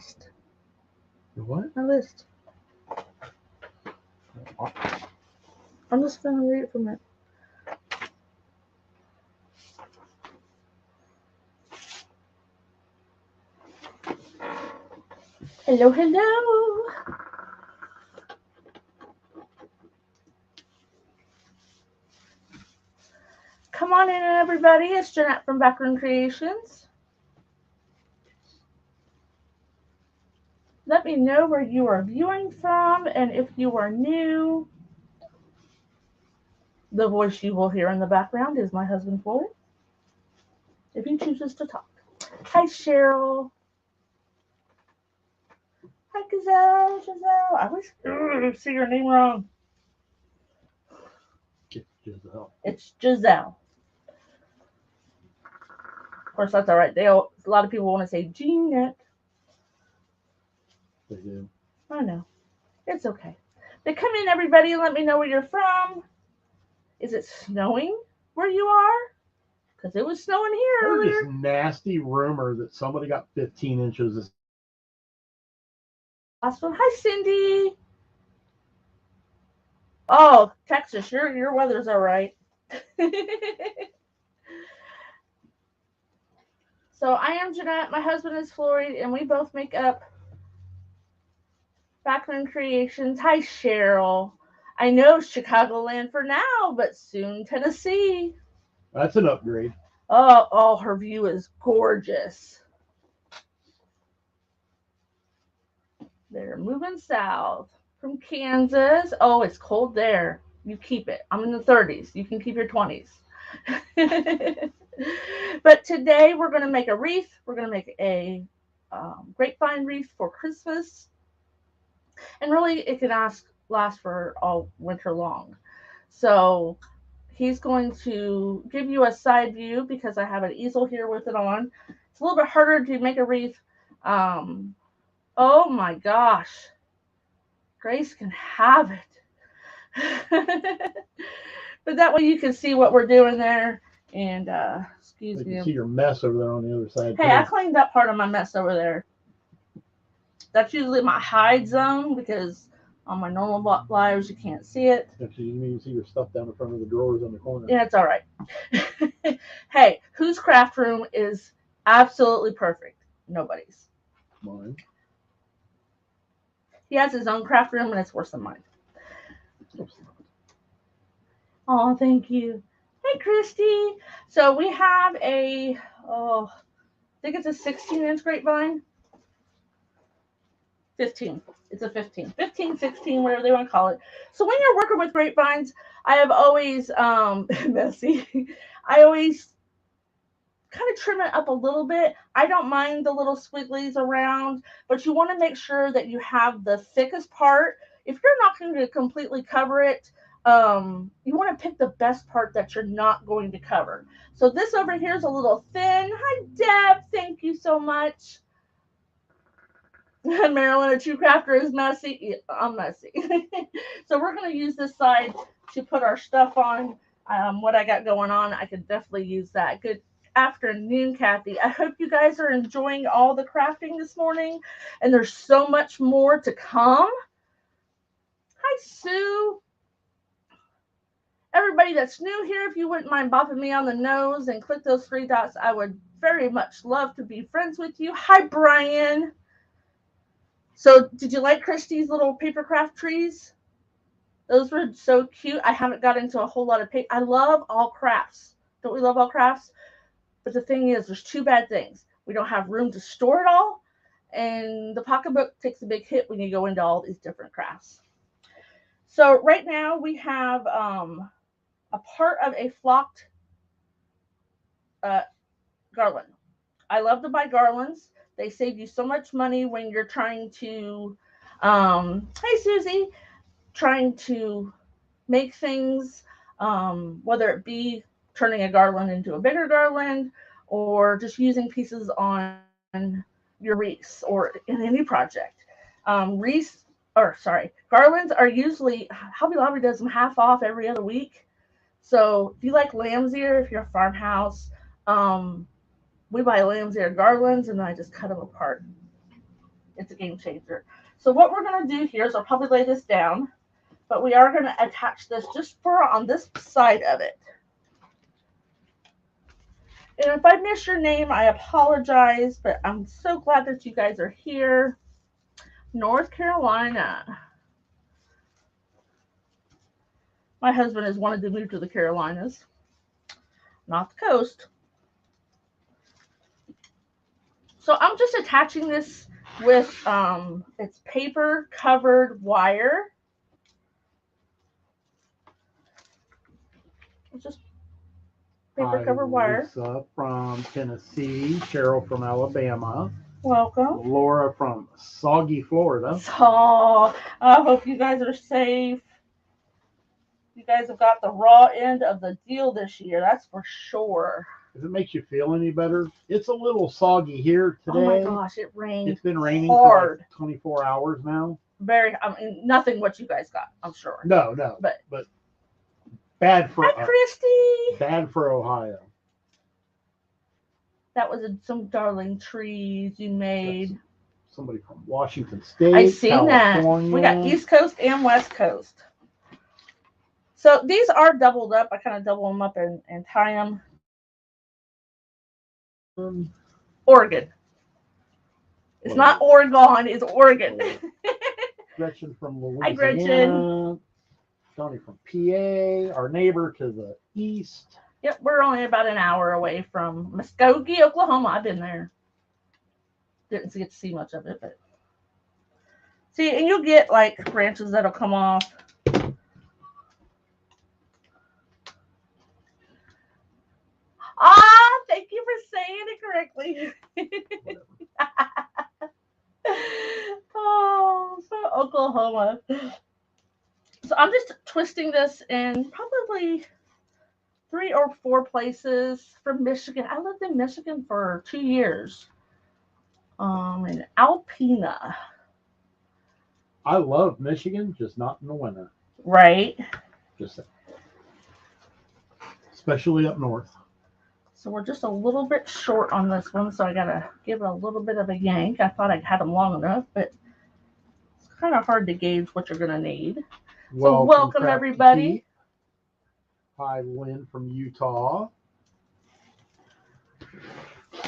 list. Your what? My list. I'm just going to read it from it. Hello, hello. Come on in, everybody. It's Jeanette from Backroom Creations. Let me know where you are viewing from, and if you are new, the voice you will hear in the background is my husband Floyd, if he chooses to talk. Hi, Cheryl. Hi, Giselle. I always see your name wrong. Giselle. It's Giselle. Of course, that's all right. A lot of people want to say Jeanette. They do. I know. It's okay. But come in, everybody, and let me know where you're from. Is it snowing where you are? Because it was snowing here There's earlier. this nasty rumor that somebody got 15 inches. Last one. Hi, Cindy. Oh, Texas, your weather's all right. So I am Jeanette. My husband is Floyd, and we both make up Backroom Creations. Hi, Cheryl. I know Chicagoland for now, but soon Tennessee. That's an upgrade. Oh, her view is gorgeous. They're moving south from Kansas. Oh, it's cold there. You keep it. I'm in the 30s. You can keep your 20s. But today we're going to make a wreath. We're going to make a grapevine wreath for Christmas. And really, it can last for all winter long. So he's going to give you a side view because I have an easel here with it on. It's a little bit harder to make a wreath. Oh my gosh. Grace can have it. But that way you can see what we're doing there. And excuse You me. can see your mess over there on the other side. Hey, I cleaned up part of my mess over there. That's usually my hide zone because on my normal lives you can't see it. Actually, you can see your stuff down in front of the drawers on the corner. Yeah, it's all right. Hey, whose craft room is absolutely perfect? Nobody's. Mine. He has his own craft room, and it's worse than mine. Oh, thank you. Hey, Christy. So we have I think it's a 16-inch grapevine. 15. It's a 15. 15, 16, whatever they want to call it. So when you're working with grapevines, I have always, messy, I always kind of trim it up a little bit. I don't mind the little squigglies around, but you want to make sure that you have the thickest part. If you're not going to completely cover it, you want to pick the best part that you're not going to cover. So this over here is a little thin. Hi, Deb. Thank you so much. Marilyn, a true crafter, is messy. Yeah, I'm messy. So we're going to use this side to put our stuff on. What I got going on, I could definitely use that. Good afternoon, Kathy. I hope you guys are enjoying all the crafting this morning, and there's so much more to come. Hi, Sue. Everybody that's new here, if you wouldn't mind bopping me on the nose and click those three dots, I would very much love to be friends with you. Hi, Brian. So did you like Christy's little paper craft trees? Those were so cute. I haven't got into a whole lot of paper. I love all crafts. Don't we love all crafts? But the thing is, there's two bad things. We don't have room to store it all, and the pocketbook takes a big hit when you go into all these different crafts. So right now we have a part of a flocked garland. I love to buy garlands. They save you so much money when you're trying to, hey Susie, trying to make things, whether it be turning a garland into a bigger garland or just using pieces on your wreaths or in any project. Garlands are usually, Hobby Lobby does them half off every other week. So if you like lamb's ear, if you're a farmhouse, we buy lamb's ear garlands and I just cut them apart. It's a game changer. So what we're going to do here is I'll probably lay this down, but we are going to attach this just for on this side of it. And if I miss your name, I apologize, but I'm so glad that you guys are here. North Carolina. My husband has wanted to move to the Carolinas, not the coast. So I'm just attaching this with it's paper covered wire. It's just paper covered wire. Lisa from Tennessee, Cheryl from Alabama, Welcome. Laura from Soggy, Florida. Oh, I hope you guys are safe. You guys have got the raw end of the deal this year, that's for sure. If it makes you feel any better, it's a little soggy here today. Oh my gosh, it rained. It's been raining hard. for like 24 hours now. Very, I mean, nothing what you guys got, I'm sure. No, but bad for Hi, Christy. Bad for Ohio. That was some darling trees you made. That's somebody from Washington State. I seen California. that. We got East Coast and West Coast. So these are doubled up. I kind of double them up and tie them. Oregon. It's not Oregon, it's Oregon. Gretchen from Louisiana. Hi, Gretchen. Tony from PA, our neighbor to the east. Yep, we're only about an hour away from Muskogee, Oklahoma. I've been there. Didn't get to see much of it, but see, and you'll get like branches that'll come off. Ah, thank you for saying it correctly. Oh, so Oklahoma. So I'm just twisting this in probably 3 or 4 places from Michigan. I lived in Michigan for 2 years. In Alpena. I love Michigan, just not in the winter. Right. Just especially up north. So we're just a little bit short on this one, so I gotta give it a little bit of a yank. I thought I had them long enough, but it's kind of hard to gauge what you're gonna need. So welcome everybody. Hi, Lynn from Utah.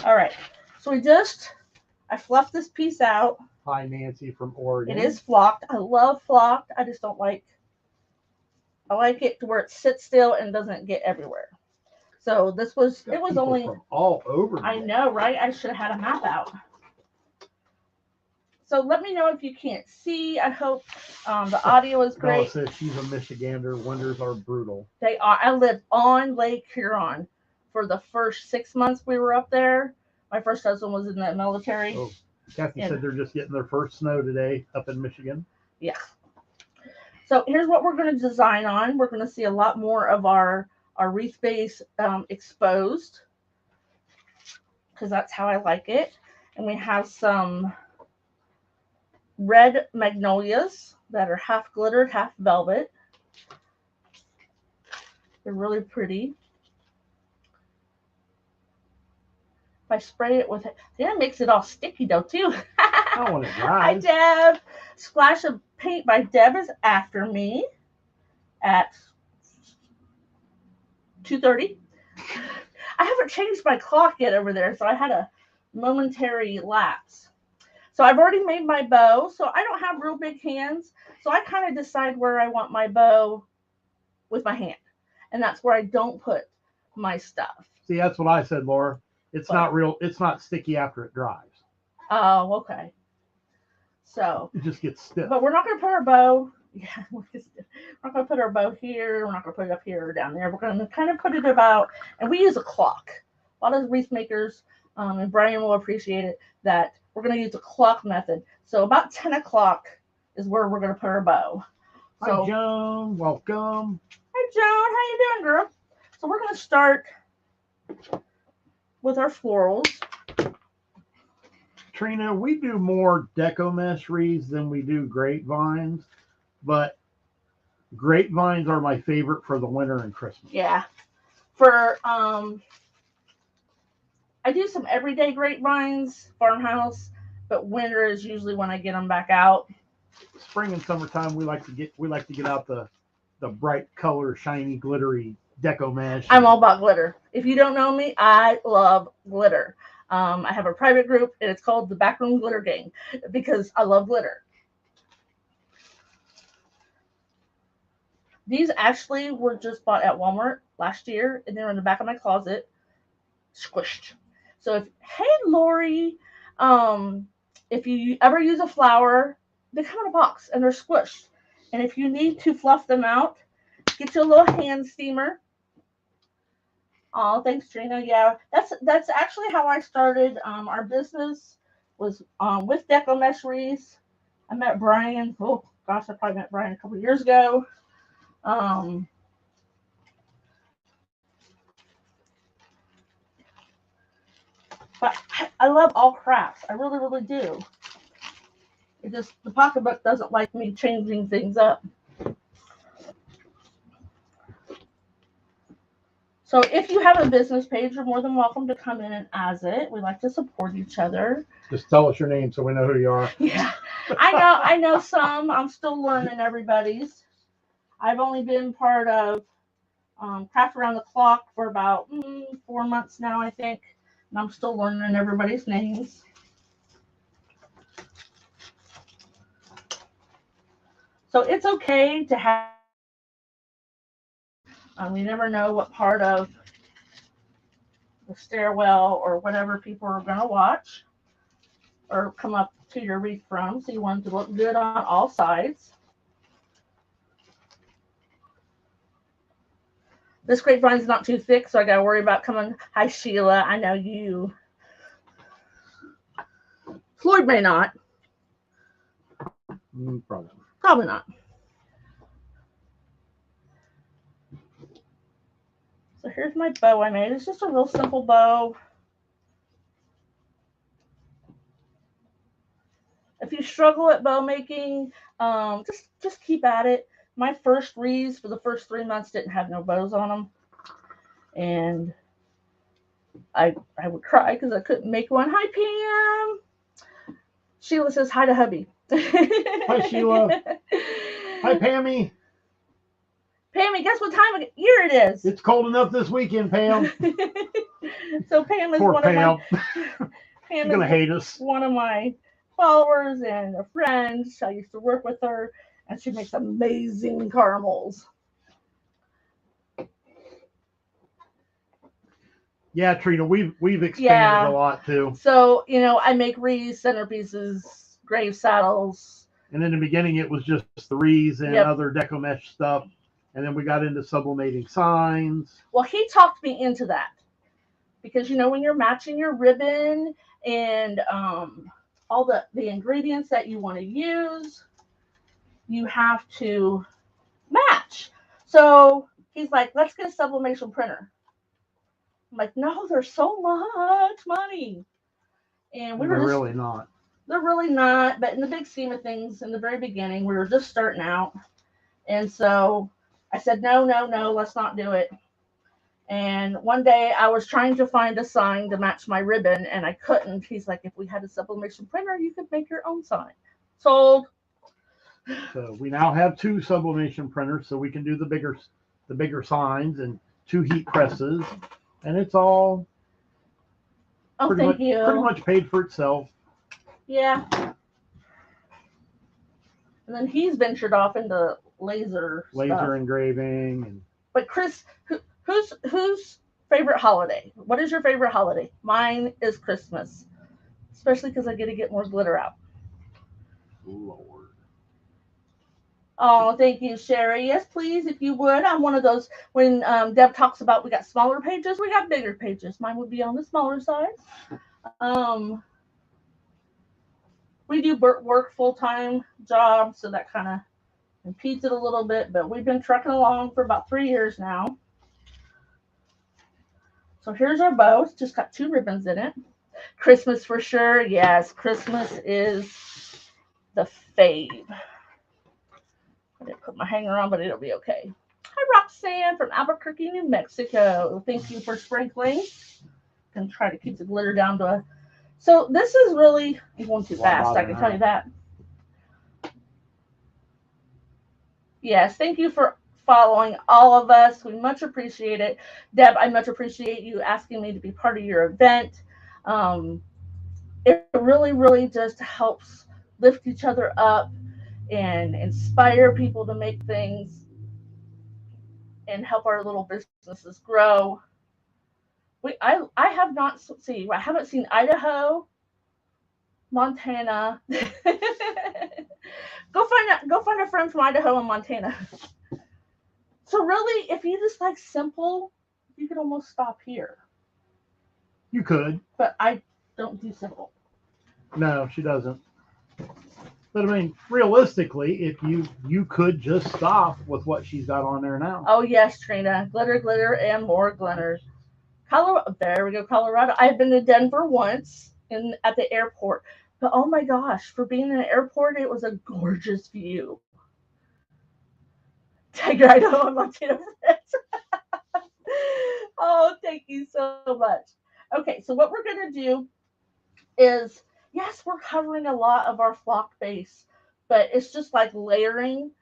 All right, so I fluffed this piece out. Hi, Nancy from Oregon. It is flocked. I love flocked. I just don't like. I like it to where it sits still and doesn't get everywhere. So it was only from all over. I know, right? I should have had a map out. So let me know if you can't see. I hope the audio is great. Bella says she's a Michigander. Winters are brutal. They are. I lived on Lake Huron for the first 6 months we were up there. My first husband was in the military. Oh, Kathy said they're just getting their first snow today up in Michigan. Yeah. So here's what we're going to design on. We're going to see a lot more of our wreath base exposed because that's how I like it. And we have some red magnolias that are half glittered, half velvet. They're really pretty. If I spray it with it, yeah, it makes it all sticky though too. I want to dry. Hi, Deb. Splash of Paint by Deb is after me at 2:30. I haven't changed my clock yet over there, so I had a momentary lapse. So I've already made my bow, so I don't have real big hands, so I kind of decide where I want my bow with my hand, and that's where I don't put my stuff. See, that's what I said, Laura. It's not sticky after it dries. Oh, okay. So it just gets stiff. But we're not going to put our bow. Yeah, we're not going to put our bow here. We're not going to put it up here or down there. We're going to kind of put it about, and we use a clock. A lot of wreath makers, and Brian will appreciate it, that we're going to use a clock method. So about 10 o'clock is where we're going to put our bow. So, hi, Joan. Welcome. Hi, Joan. How you doing, girl? So we're going to start with our florals. Trina, we do more deco mesh wreaths than we do grapevines, but grapevines are my favorite for the winter and Christmas. Yeah. For I do some everyday grapevines, farmhouse, but winter is usually when I get them back out. Spring and summertime, we like to get out the bright color, shiny, glittery deco mesh. I'm all about glitter. If you don't know me, I love glitter. I have a private group, and it's called the Backroom Glitter Gang because I love glitter. These actually were just bought at Walmart last year, and they're in the back of my closet, squished. So hey Lori, if you ever use a flower, they come in a box and they're squished. And if you need to fluff them out, get your little hand steamer. Oh, thanks, Trina. Yeah, that's actually how I started. Our business was with Deco Mesh Wreaths. I met Brian. Oh gosh, I probably met Brian a couple of years ago. But I love all crafts. I really, really do. It just the pocketbook doesn't like me changing things up. So if you have a business page, you're more than welcome to come in and as it. We like to support each other. Just tell us your name so we know who you are. Yeah, I know some. I'm still learning everybody's. I've only been part of Craft Around the Clock for about 4 months now, I think. And I'm still learning everybody's names. So it's okay to have. You never know what part of the stairwell or whatever people are going to watch or come up to your wreath from. So you want it to look good on all sides. This grapevine's not too thick, so I got to worry about coming. Hi, Sheila. I know you. Floyd may not. Probably not. So here's my bow I made. It's just a real simple bow. If you struggle at bow making, just keep at it. My first wreaths for the first 3 months didn't have no bows on them. And I would cry because I couldn't make one. Hi, Pam. Sheila says hi to hubby. Hi, Sheila. Hi, Pammy. Pammy, guess what time of year it is? It's cold enough this weekend, Pam. So Pam is Poor one Pam. of my. Pam She's gonna hate us. One of my followers and a friend. I used to work with her, and she makes amazing caramels. Yeah, Trina, we've expanded a lot too. So I make wreaths, centerpieces, grave saddles. And in the beginning, it was just the wreaths and other deco mesh stuff. And then we got into sublimating signs. Well, he talked me into that because when you're matching your ribbon and all the ingredients that you want to use, you have to match. So he's like, let's get a sublimation printer. I'm like, no, there's so much money. And they're really not. They're really not. But in the big scheme of things, in the very beginning, we were just starting out. And so I said, no, let's not do it. And one day I was trying to find a sign to match my ribbon, and I couldn't. He's like, if we had a sublimation printer, you could make your own sign. Sold. So we now have 2 sublimation printers, so we can do the bigger signs and 2 heat presses, and it's all pretty much paid for itself. Yeah. And then he's ventured off into laser stuff. Engraving. But Chris, whose favorite holiday? What is your favorite holiday? Mine is Christmas, especially because I get to get more glitter out. Lord. Oh, thank you, Sherry. Yes, please, if you would. I'm one of those, when Deb talks about we got smaller pages, we got bigger pages. Mine would be on the smaller side. We do work full-time jobs, so that kind of impedes it a little bit, but we've been trucking along for about 3 years now. So here's our bow. It's just got 2 ribbons in it. Christmas for sure. Yes, Christmas is the fave. I didn't put my hanger on, but it'll be okay. Hi, Roxanne from Albuquerque, New Mexico. Thank you for sprinkling. I'm going to try to keep the glitter down to a So this is really, I'm going too fast, I can tell you that. Yes, thank you for following all of us. We much appreciate it. Deb, I much appreciate you asking me to be part of your event. It really, really just helps lift each other up and inspire people to make things and help our little businesses grow. I have not see I haven't seen Idaho, Montana. Go find a friend from Idaho and Montana. So really, if you just like simple, you could almost stop here. You could. But I don't do simple. No, she doesn't. But I mean, realistically, if you could just stop with what she's got on there now. Oh yes, Trina. Glitter, glitter, and more glitter. Colorado. There we go, Colorado. I've been to Denver once at the airport. But oh my gosh, for being in an airport, it was a gorgeous view. Tiger, I know I'm Montana friends. Oh, thank you so much. Okay, so what we're going to do is, yes, we're covering a lot of our flock base, but it's just like layering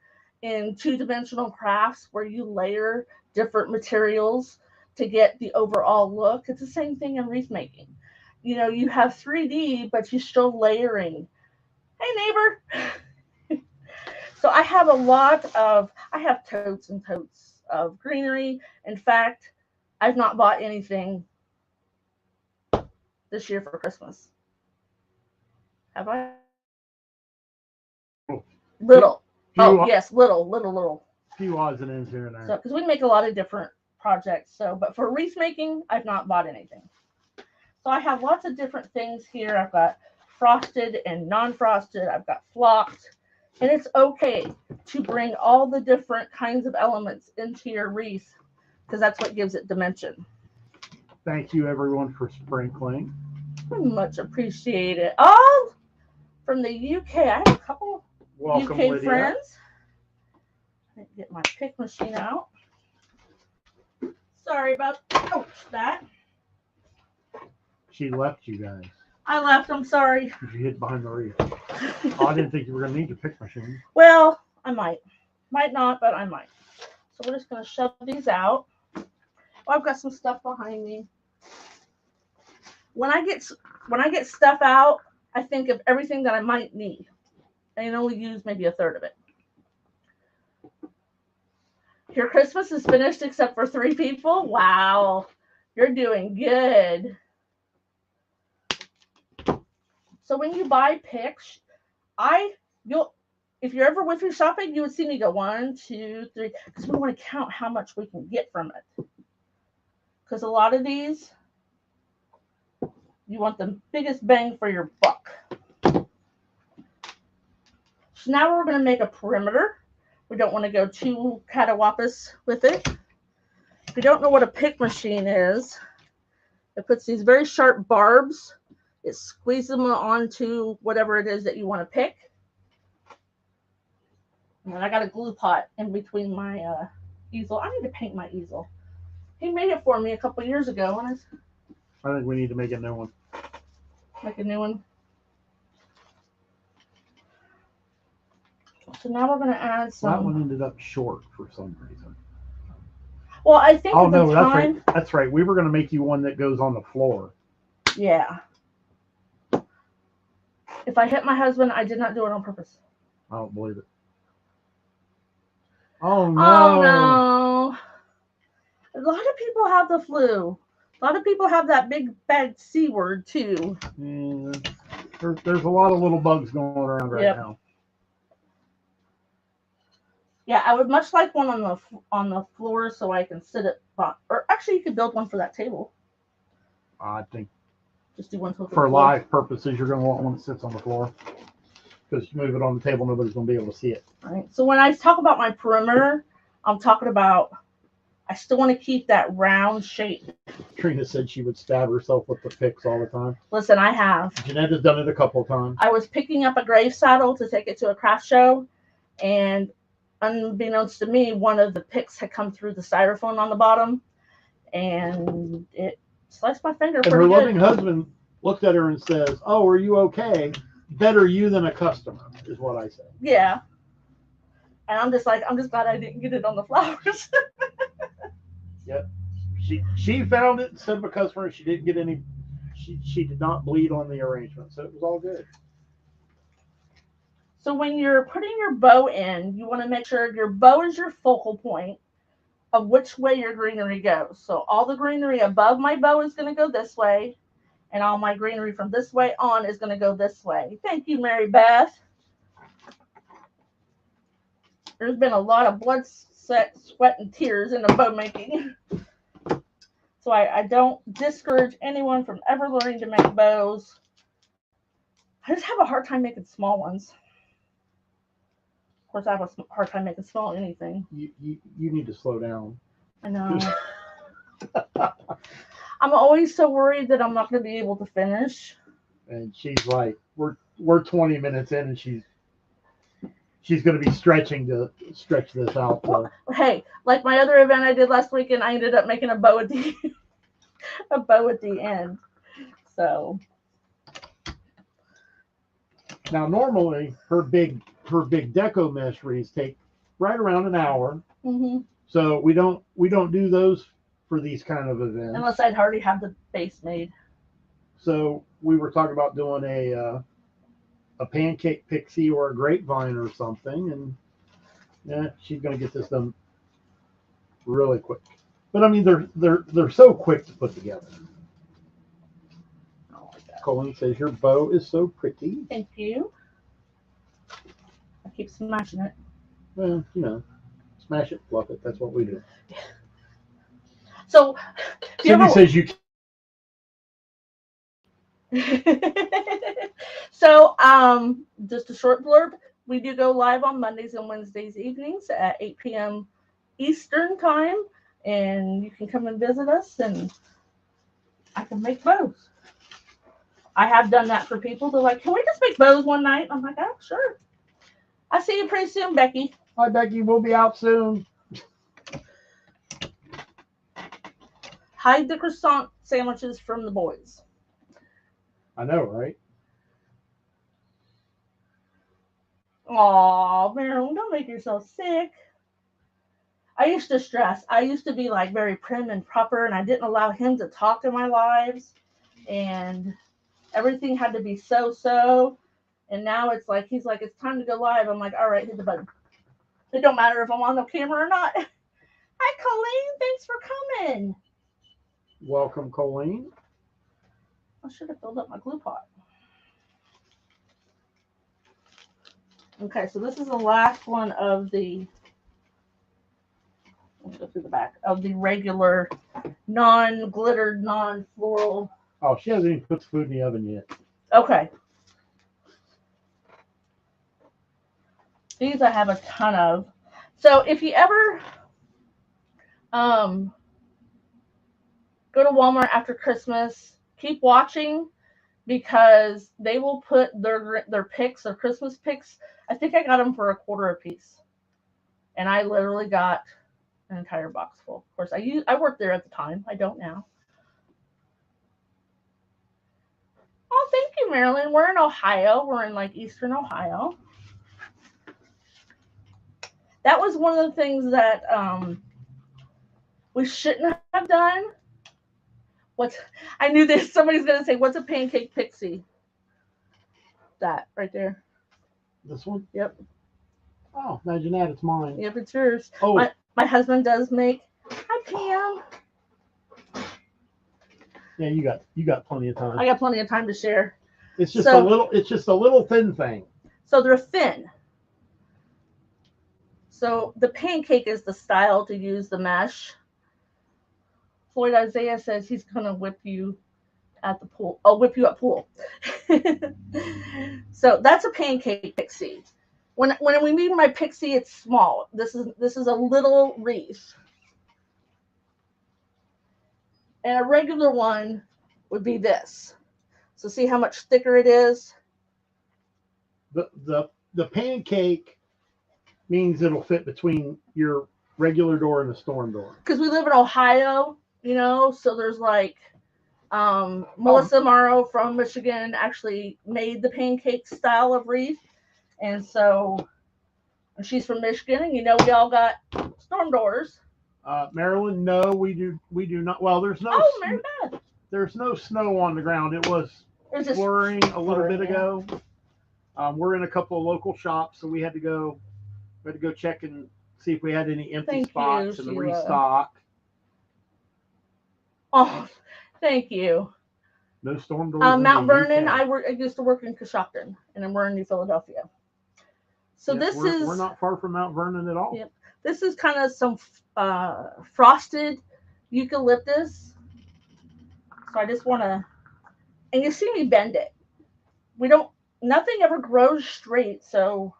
in two-dimensional crafts where you layer different materials to get the overall look. It's the same thing in wreath making. You know, you have 3D, but you're still layering. Hey, neighbor. So I have I have totes and totes of greenery. In fact, I've not bought anything this year for Christmas. Have I? Little. Oh, yes, little. Few odds and ends here and there. So, because we make a lot of different projects. So, but for wreath making, I've not bought anything. So I have lots of different things here. I've got frosted and non-frosted. I've got flocked. And it's okay to bring all the different kinds of elements into your wreath because that's what gives it dimension. Thank you, everyone, for sprinkling. Much appreciated. Oh, from the UK. I have a couple Welcome, UK Lydia. friends. I didn't get my pick machine out. Sorry about that. She left you guys. I left. I'm sorry. You hid behind the wreath. Oh, I didn't think you were going to need your pick machine. Well, I might. Might not, but I might. So we're just going to shove these out. Oh, I've got some stuff behind me. When I get stuff out, I think of everything that I might need. And only use maybe a third of it. Your Christmas is finished except for 3 people? Wow. You're doing good. So when you buy picks, if you're ever with me shopping, you would see me go 1, 2, 3, because we want to count how much we can get from it. Because a lot of these, you want the biggest bang for your buck. So now we're going to make a perimeter. We don't want to go too catawampus with it. If you don't know what a pick machine is, it puts these very sharp barbs. It squeezes them onto whatever it is that you want to pick. And I got a glue pot in between my easel. I need to paint my easel. He made it for me a couple years ago. And I think we need to make a new one. Make a new one. So now we're going to add some. That one ended up short for some reason. Well, I think at the time. That's right. We were going to make you one that goes on the floor. Yeah. If I hit my husband, I did not do it on purpose. I don't believe it. Oh, no. Oh, no. A lot of people have the flu. A lot of people have that big bad C word, too. Yeah, there's a lot of little bugs going around right now. Yeah, I would much like one on the floor so I can sit it. Or actually, you could build one for that table. I think just do one for live purposes, you're going to want one that sits on the floor. Because you move it on the table, nobody's going to be able to see it. All right. So when I talk about my perimeter, I'm talking about I still want to keep that round shape. Trina said she would stab herself with the picks all the time. Listen, I have. Jeanette has done it a couple of times. I was picking up a grave saddle to take it to a craft show, and unbeknownst to me, one of the picks had come through the styrofoam on the bottom, and it sliced my finger pretty good. And her loving husband looked at her and says, "Oh, are you okay? Better you than a customer," is what I said. Yeah. And I'm just glad I didn't get it on the flowers. Yep. She found it instead of a customer. She didn't get any. She did not bleed on the arrangement, so it was all good. So when you're putting your bow in, you want to make sure your bow is your focal point of which way your greenery goes. So all the greenery above my bow is going to go this way, and all my greenery from this way on is going to go this way. Thank you, Mary Beth. There's been a lot of blood, sweat, and tears in the bow making. So I don't discourage anyone from ever learning to make bows. I just have a hard time making small ones. Of course, I have a hard time making small anything. You need to slow down. I know. I'm always so worried that I'm not going to be able to finish. And she's like, we're 20 minutes in, and she's going to be stretching to stretch this out. Well, hey, like my other event I did last weekend, I ended up making a bow at the end. So now normally her big deco mesh wreaths take right around an hour. Mm-hmm. So we don't do those for these kind of events unless I'd already have the base made. So we were talking about doing a pancake pixie or a grapevine or something, and yeah, she's gonna get this done really quick. But I mean, they're so quick to put together. Oh my God. Colleen says your bow is so pretty. Thank you. I keep smashing it. Well, smash it, fluff it. That's what we do. So Cindy says you. So just a short blurb. We do go live on Mondays and Wednesdays evenings at 8 p.m. Eastern time, and you can come and visit us, and I can make bows. I have done that for people. They're like, "Can we just make bows one night?" I'm like, "Oh, sure." I'll see you pretty soon, Becky. Hi, Becky. We'll be out soon. Hide the croissant sandwiches from the boys. I know, right? Aw, Marilyn, don't make yourself sick. I used to stress. I used to be like very prim and proper, and I didn't allow him to talk in my lives, and everything had to be so. And now it's like he's like, it's time to go live. I'm like, all right, hit the button. It don't matter if I'm on the camera or not. Hi, Colleen. Thanks for coming. Welcome, Colleen. I should have filled up my glue pot. Okay, so this is the last one of the, let me go through the back, of the regular non-glittered, non-floral. Oh, she hasn't even put the food in the oven yet. Okay. These I have a ton of. So if you ever go to Walmart after Christmas, keep watching, because they will put their picks, their Christmas picks. I think I got them for $0.25 a piece, and I literally got an entire box full. Of course, I worked there at the time. I don't now. Oh, thank you, Marilyn. We're in Ohio. We're in like Eastern Ohio. That was one of the things that we shouldn't have done. I knew this. Somebody's going to say, what's a pancake pixie? That right there. This one? Yep. Oh, now Jeanette, it's mine. Yep, it's yours. Oh. My husband does make. Hi, Pam. Yeah, you got plenty of time. I got plenty of time to share. It's just a little thin thing. So they're thin. So the pancake is the style to use the mesh. Floyd Isaiah says he's gonna whip you at the pool. I'll whip you at pool. So that's a pancake pixie. When we mean my pixie, it's small. This is a little wreath. And a regular one would be this. So see how much thicker it is? The pancake means it'll fit between your regular door and the storm door. Because we live in Ohio, so there's like Melissa Morrow from Michigan actually made the pancake style of wreath. And so she's from Michigan, and we all got storm doors. Maryland, no, we do not. Well, there's no. Oh, Mary Beth. There's no snow on the ground. It was flurrying a little bit ago. We're in a couple of local shops, so we had to go check and see if we had any empty spots and restock. Oh, thank you. No storm doors. Mount Vernon. I used to work in Coshocton, and then we're in New Philadelphia. So we're not far from Mount Vernon at all. Yep. This is kind of some frosted eucalyptus. So I just want to, and you see me bend it. Nothing ever grows straight, so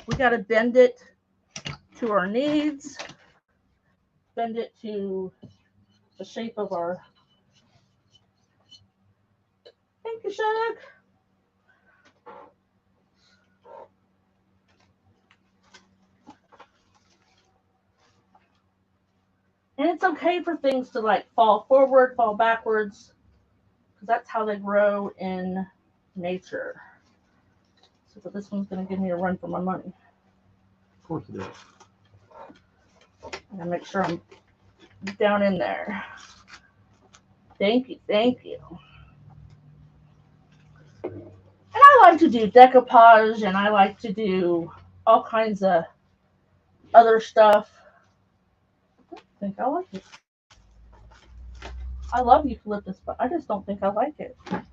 we got to bend it to our needs, bend it to the shape of our. Thank you, Shaq. And it's okay for things to like fall forward, fall backwards, because that's how they grow in nature. So this one's going to give me a run for my money. Of course it is. I'm going to make sure I'm down in there. Thank you, thank you. And I like to do decoupage, and I like to do all kinds of other stuff. I think I like it. I love eucalyptus, but I just don't think I like it. I'm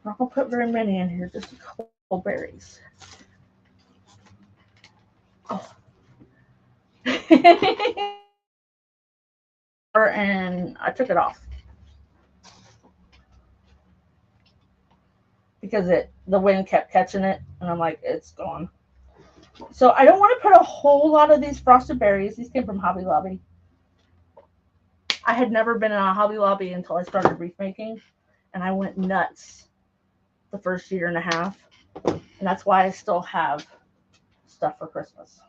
not going to put very many in here, just a couple berries. Oh. And I took it off because the wind kept catching it, and I'm like, it's gone. So I don't want to put a whole lot of these frosted berries. These came from Hobby Lobby. I had never been in a Hobby Lobby until I started wreath making, and I went nuts the first year and a half, and that's why I still have stuff for Christmas,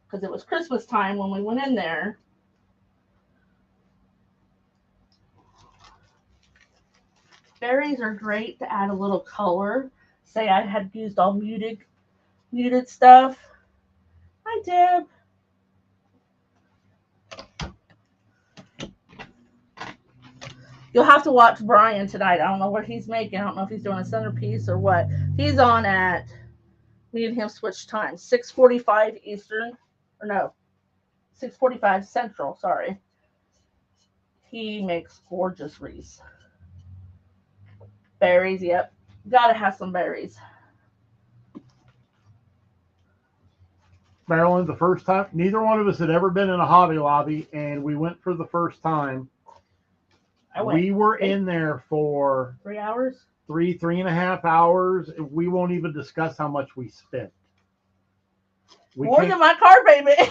because it was Christmas time when we went in there. Berries are great to add a little color. Say I had used all muted stuff. Hi, Deb. You'll have to watch Brian tonight. I don't know what he's making. I don't know if he's doing a centerpiece or what. He's on at, me and him switch times, 6:45 Eastern, or no, 6:45 Central, sorry. He makes gorgeous wreaths. Berries, yep. Gotta have some berries. Maryland, the first time, neither one of us had ever been in a Hobby Lobby, and we went for the first time. We were in there for 3 hours? 3.5 hours. We won't even discuss how much we spent. More than my car payment.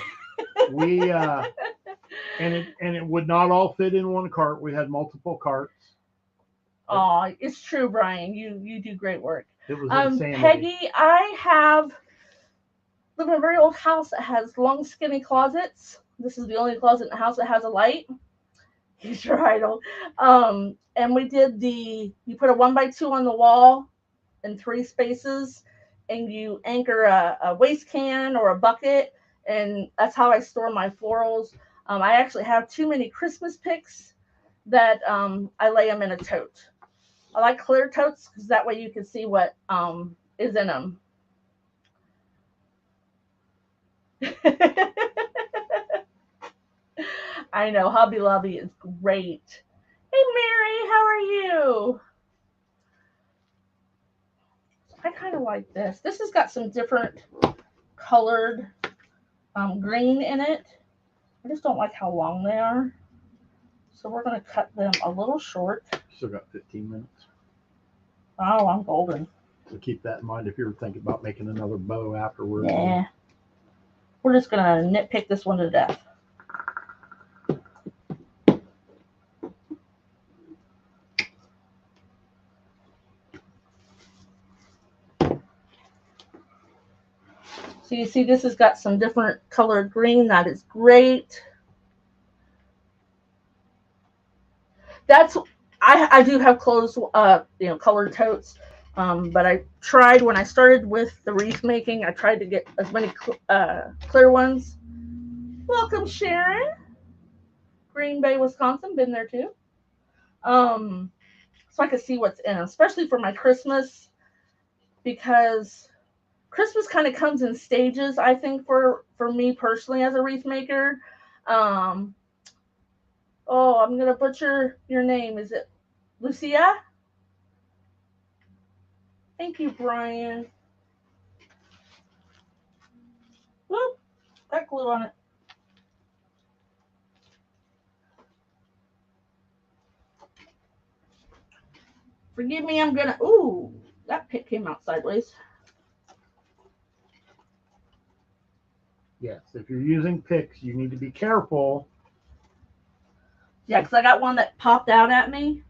And it would not all fit in one cart. We had multiple carts. Oh, it's true, Brian. You do great work. It was insanity. Peggy, I live in a very old house that has long, skinny closets. This is the only closet in the house that has a light. He's your idol. And we did you put a 1x2 on the wall in 3 spaces, and you anchor a waste can or a bucket, and that's how I store my florals. I actually have too many Christmas picks that I lay them in a tote. I like clear totes because that way you can see what is in them. I know, Hobby Lobby is great. Hey, Mary, how are you? I kind of like this. This has got some different colored green in it. I just don't like how long they are. So we're going to cut them a little short. Still got 15 minutes. Oh, I'm golden. So keep that in mind if you're thinking about making another bow afterwards. Yeah. We're just going to nitpick this one to death. So you see this has got some different colored green. That is great. That's I do have clothes, colored totes. But I tried when I started with the wreath making. I tried to get as many clear ones. Welcome, Sharon. Green Bay, Wisconsin. Been there too. So I could see what's in them, especially for my Christmas, because Christmas kind of comes in stages. I think for me personally as a wreath maker. I'm gonna butcher your name. Is it Lucia? Thank you, Brian. Whoop, got glue on it. Forgive me, I'm gonna. Ooh, that pick came out sideways. Yes, if you're using picks, you need to be careful. Yeah, because I got one that popped out at me.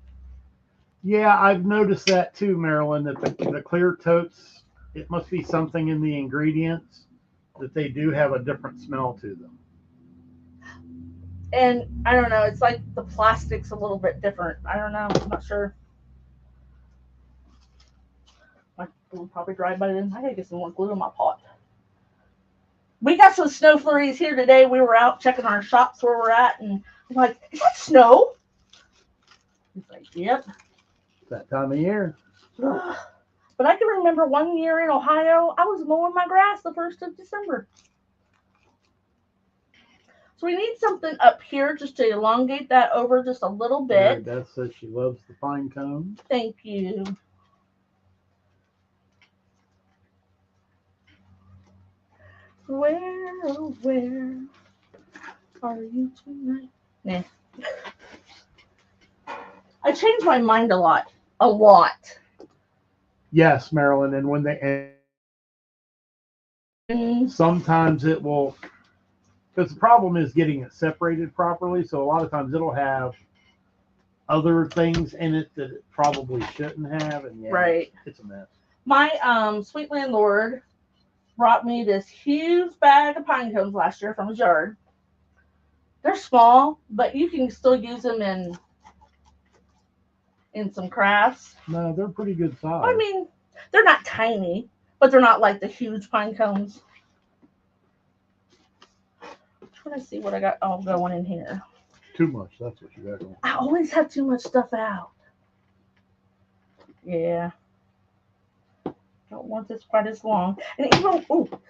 Yeah, I've noticed that too, Marilyn, that the clear totes, it must be something in the ingredients that they do have a different smell to them. And I don't know, it's like the plastic's a little bit different. I don't know, I'm not sure. My glue probably dried by then. I gotta get some more glue in my pot. We got some snow flurries here today. We were out checking our shops where we're at, and I'm like, is that snow? He's like, yep. It's that time of year. But I can remember one year in Ohio, I was mowing my grass the 1st of December. So we need something up here just to elongate that over just a little bit. That says she loves the pine cone. Thank you. Where, oh, where are you tonight? Nah. I change my mind a lot. A lot. Yes, Marilyn, and when sometimes it will, because the problem is getting it separated properly, so a lot of times it'll have other things in it that it probably shouldn't have, and yeah, right. It's a mess. My sweet landlord brought me this huge bag of pine cones last year from his yard. They're small, but you can still use them in some crafts. No, they're pretty good size. I mean, they're not tiny, but they're not like the huge pine cones. I'm trying to see what I got all going in here. Too much, that's what you got going. I always have too much stuff out. Yeah. Don't want this quite as long. And even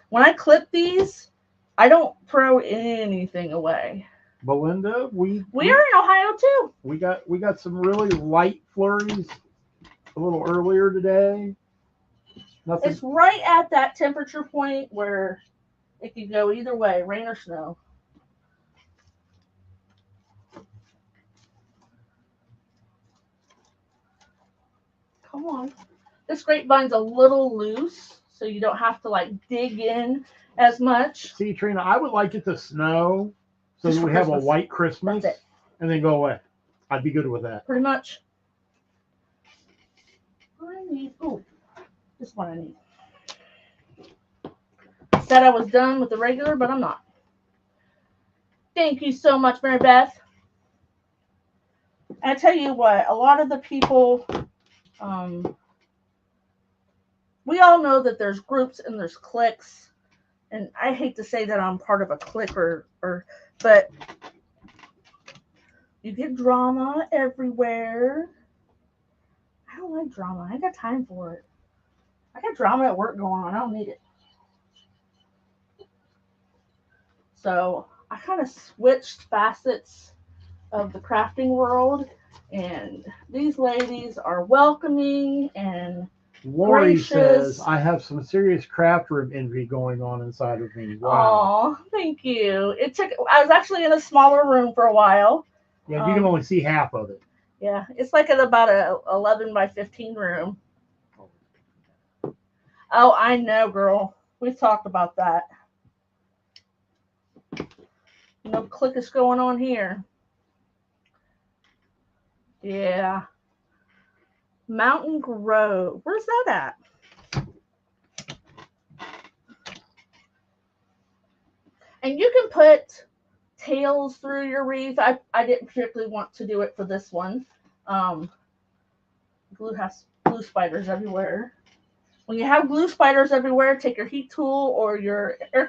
when I clip these, I don't throw anything away. Belinda, we are in Ohio too. We got some really light flurries a little earlier today. Nothing. It's right at that temperature point where it could go either way, rain or snow. Come on. This grapevine's a little loose, so you don't have to like dig in as much. See, Trina, I would like it to snow so that we have a white Christmas and then go away. I'd be good with that. Pretty much. I need, this one I need. Said I was done with the regular, but I'm not. Thank you so much, Mary Beth. And I tell you what, a lot of the people, we all know that there's groups and there's cliques, and I hate to say that I'm part of a clique but you get drama everywhere. I don't like drama. I ain't got time for it. I got drama at work going on. I don't need it. So I kind of switched facets of the crafting world, and these ladies are welcoming and Lori gracious. Says, I have some serious craft room envy going on inside of me. Wow. Oh, thank you. I was actually in a smaller room for a while. Yeah, you can only see half of it. Yeah, it's like about a 11 by 15 room. Oh, I know, girl. We've talked about that. No clickish going on here. Yeah. Mountain Grove. Where's that at? And you can put tails through your wreath. I didn't particularly want to do it for this one. Glue spiders everywhere. When you have glue spiders everywhere, take your heat tool or your hair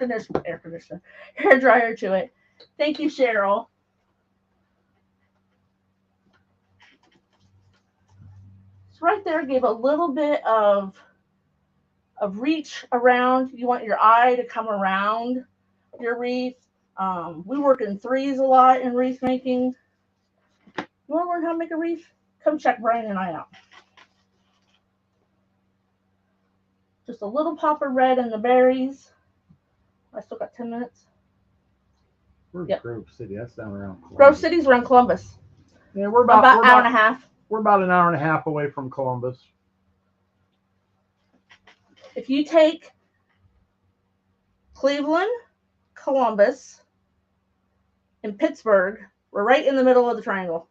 dryer to it. Thank you, Cheryl. So right there gave a little bit of reach around. You want your eye to come around your wreath. We work in threes a lot in wreath making. You want to learn how to make a wreath? Come check Brian and I out. Just a little pop of red in the berries. I still got 10 minutes. Where's Grove City? That's down around Columbus. Grove City's around Columbus. Yeah, we're about an hour and a half. We're about an hour and a half away from Columbus. If you take Cleveland, Columbus, and Pittsburgh, we're right in the middle of the triangle.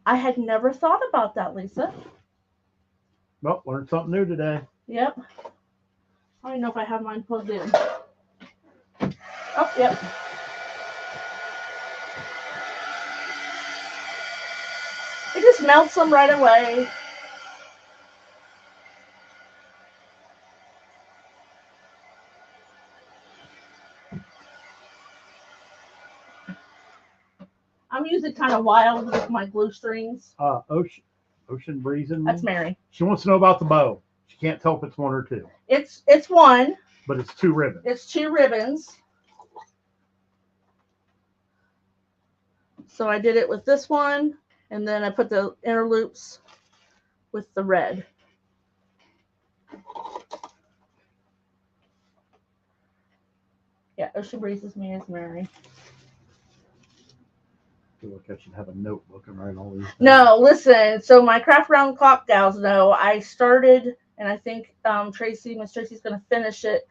I had never thought about that, Lisa. Well, learned something new today. Yep. I don't know if I have mine plugged in. Oh, yep. It just melts them right away. I'm usually kind of wild with my glue strings. Ocean Breeze in me. That's Mary. She wants to know about the bow. She can't tell if it's one or two. It's one. But it's 2 ribbons. It's 2 ribbons. So I did it with this one, and then I put the inner loops with the red. Yeah, Ocean Breeze is me as Mary. I feel like I should have a notebook and write all these things. No, listen. So my Craft Round Clock gals know I started, and I think Miss Tracy's going to finish it,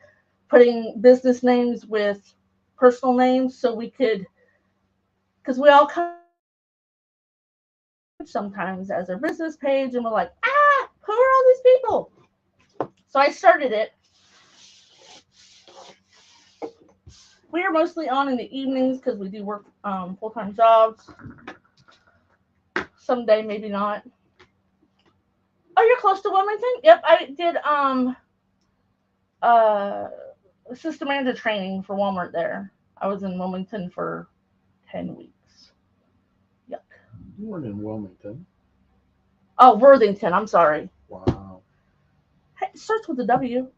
putting business names with personal names so we could, because we all come sometimes as our business page, and we're like, who are all these people? So I started it. We are mostly on in the evenings because we do work full-time jobs. Someday, maybe not. Oh, you're close to Wilmington? Yep, I did assistant manager training for Walmart there. I was in Wilmington for 10 weeks. Yuck. You weren't in Wilmington. Oh, Worthington. I'm sorry. Wow. Hey, it starts with a W.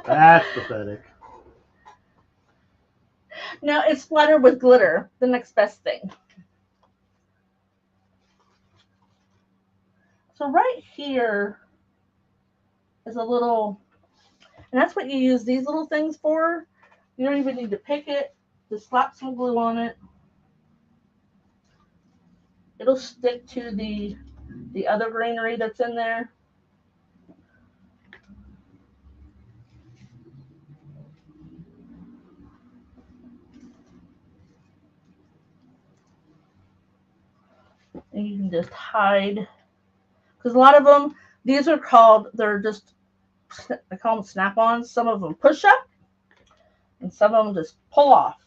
That's pathetic. No, it's splattered with glitter. The next best thing. So right here is a little, and that's what you use these little things for. You don't even need to pick it. Just slap some glue on it. It'll stick to the other greenery that's in there. And you can just hide, because a lot of them, these are called, I call them snap-ons. Some of them push up, and some of them just pull off.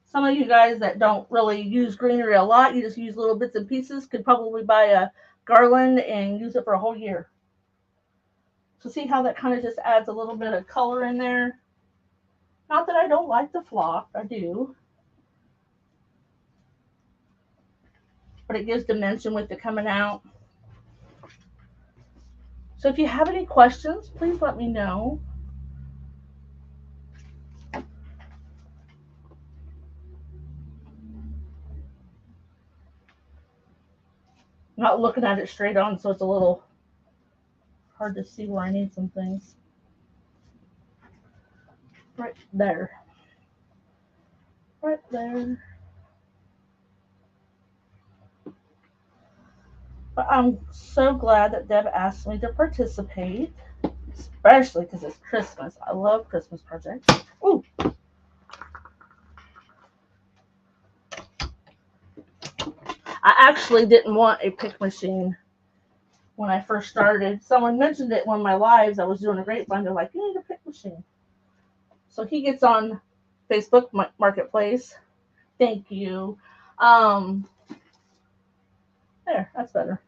Some of you guys that don't really use greenery a lot, you just use little bits and pieces, could probably buy a garland and use it for a whole year. So see how that kind of just adds a little bit of color in there? Not that I don't like the flock, I do. But it gives dimension with it coming out. So if you have any questions, please let me know. I'm not looking at it straight on, so it's a little hard to see where I need some things. Right there. Right there. But I'm so glad that Deb asked me to participate, especially because it's Christmas. I love Christmas projects. Ooh. I actually didn't want a pick machine when I first started. Someone mentioned it in one of my lives. I was doing a grapevine. They're like, you need a pick machine. So he gets on Facebook Marketplace. Thank you. There, that's better.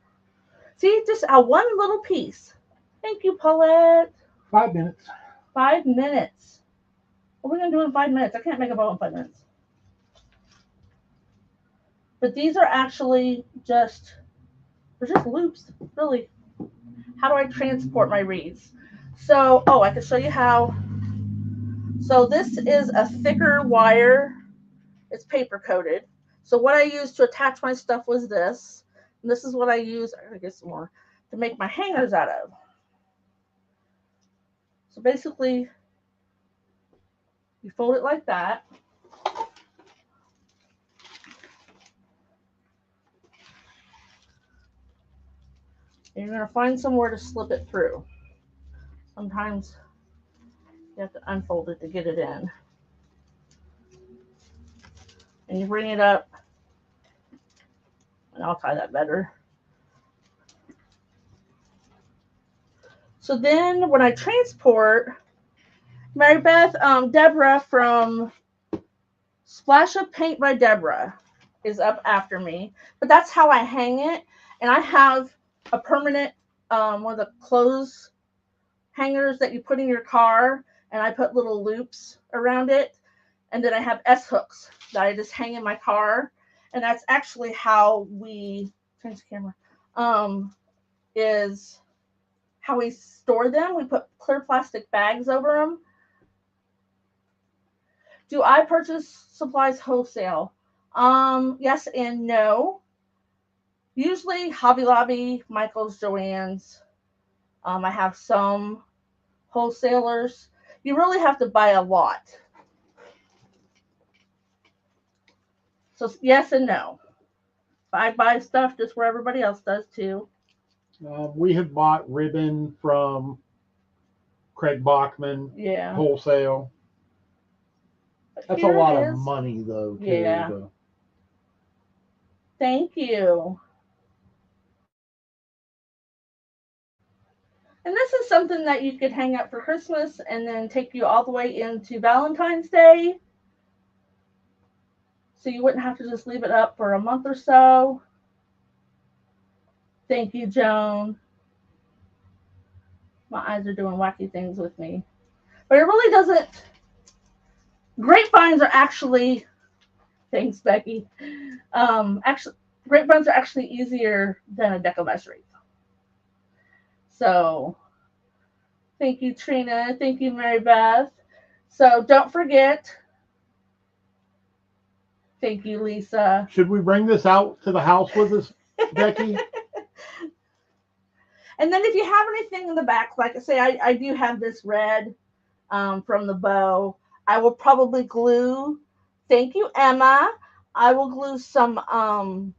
See, just a one little piece. Thank you, Paulette. 5 minutes. 5 minutes. What are we going to do in 5 minutes? I can't make a bow in 5 minutes. But these are actually they're just loops, really. How do I transport my reeds? So, I can show you how. So this is a thicker wire. It's paper coated. So what I used to attach my stuff was this. And this is what I use, I gotta get some more, to make my hangers out of. So basically, you fold it like that. And you're going to find somewhere to slip it through. Sometimes you have to unfold it to get it in. And you bring it up. And I'll tie that better. So then when I transport, Mary Beth, Deborah from Splash of Paint by Deborah is up after me. But that's how I hang it. And I have a permanent one of the clothes hangers that you put in your car. And I put little loops around it. And then I have S hooks that I just hang in my car. And that's actually how we, change the camera, is how we store them. We put clear plastic bags over them. Do I purchase supplies wholesale? Yes and no. Usually Hobby Lobby, Michael's, Joann's. I have some wholesalers. You really have to buy a lot. So yes and no. I buy stuff just where everybody else does too. We have bought ribbon from Craig Bachman, wholesale. That's a lot of money, though. Too, yeah. though. Thank you. And this is something that you could hang up for Christmas and then take you all the way into Valentine's Day. So you wouldn't have to just leave it up for a month or so. Thank you, Joan. My eyes are doing wacky things with me. But it really doesn't. Grapevines are actually, thanks, Becky. Grapevines are actually easier than a deck of mesh wreath. So, thank you, Trina. Thank you, Mary Beth. So, don't forget. Thank you, Lisa. Should we bring this out to the house with us, Becky? And then if you have anything in the back, like I say, I do have this red from the bow. I will probably glue. Thank you, Emma. I will glue some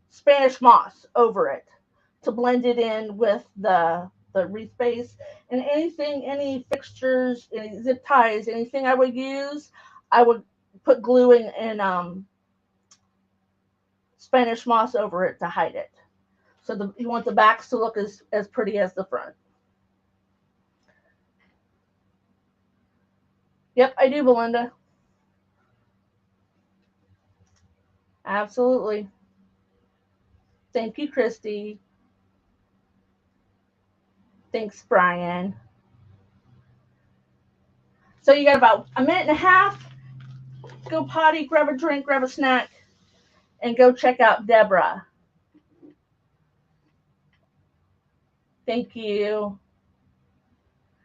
Spanish moss over it to blend it in with the wreath base. And anything, any fixtures, any zip ties, anything I would use, I would put glue in Spanish moss over it to hide it. So you want the backs to look as pretty as the front. Yep, I do, Belinda. Absolutely. Thank you, Christy. Thanks, Brian. So you got about a minute and a half. Go potty, grab a drink, grab a snack, and go check out Deborah. Thank you.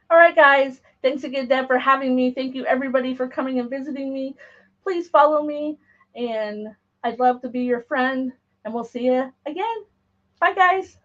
All right, guys. Thanks again, Deb, for having me. Thank you, everybody, for coming and visiting me. Please follow me, and I'd love to be your friend, and we'll see you again. Bye, guys.